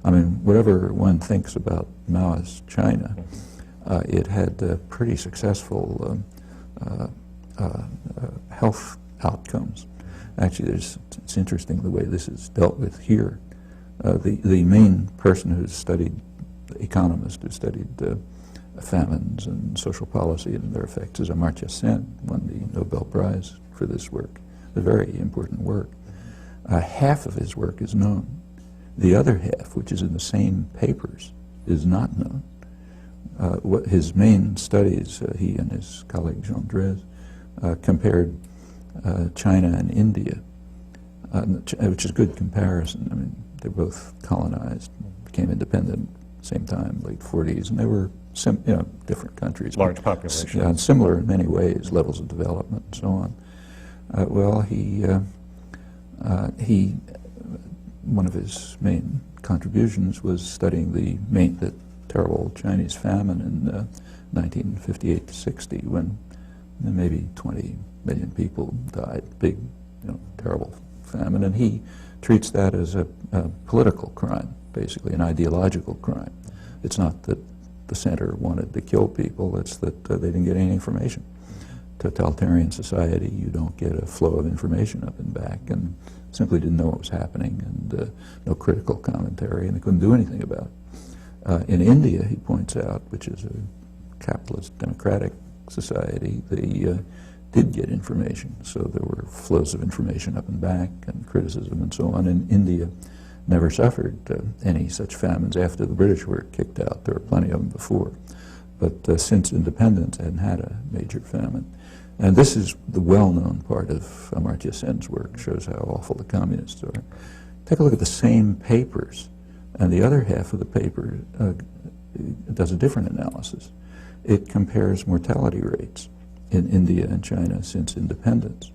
I mean, whatever one thinks about Maoist China, it had pretty successful health outcomes. Actually, it's interesting the way this is dealt with here. The main person who's studied, the economist who studied famines and social policy and their effects, is Amartya Sen, won the Nobel Prize for this work. A very important work. Half of his work is known. The other half, which is in the same papers, is not known. What his main studies, he and his colleague Jean compared China and India, which is a good comparison. I mean, they're both colonized, became independent at the same time, late 40s, and they were different countries. Large population. Yeah, similar in many ways, levels of development and so on. One of his main contributions was studying the terrible Chinese famine in 1958 to 60, when maybe 20 million people died, big, terrible famine, and he treats that as a political crime, basically an ideological crime. It's not that the center wanted to kill people, it's that they didn't get any information. Totalitarian society, you don't get a flow of information up and back, and simply didn't know what was happening, and no critical commentary, and they couldn't do anything about it. In India, he points out, which is a capitalist democratic society, they did get information, so there were flows of information up and back, and criticism and so on. And India never suffered any such famines after the British were kicked out. There were plenty of them before. But since independence, hadn't had a major famine. And this is the well-known part of Amartya Sen's work, shows how awful the communists are. Take a look at the same papers, and the other half of the paper does a different analysis. It compares mortality rates in India and China since independence.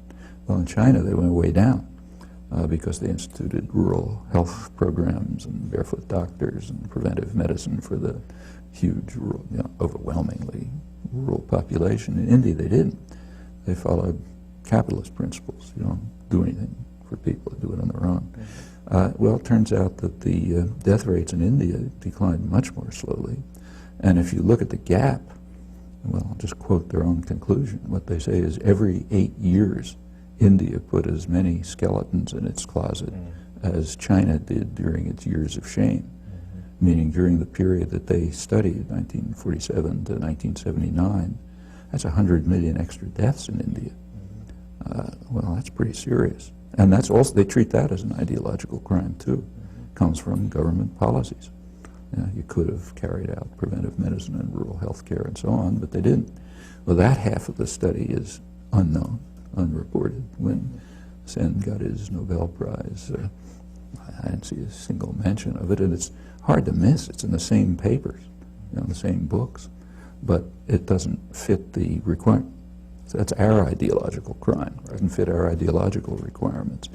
Well, in China, they went way down because they instituted rural health programs and barefoot doctors and preventive medicine for the huge, rural, overwhelmingly rural population. In India, they didn't. They followed capitalist principles. You don't do anything for people, do it on their own. Well, it turns out that the death rates in India declined much more slowly. And if you look at the gap, well, I'll just quote their own conclusion. What they say is every 8 years, India put as many skeletons in its closet as China did during its years of shame, meaning during the period that they studied, 1947 to 1979, that's 100 million extra deaths in India. Well, that's pretty serious. And that's also, they treat that as an ideological crime too. It comes from government policies. You could have carried out preventive medicine and rural health care and so on, but they didn't. Well, that half of the study is unknown, unreported. When Sen got his Nobel Prize, I didn't see a single mention of it, and it's hard to miss. It's in the same papers, the same books, but it doesn't fit the requirement. So that's our ideological crime. It doesn't fit our ideological requirements.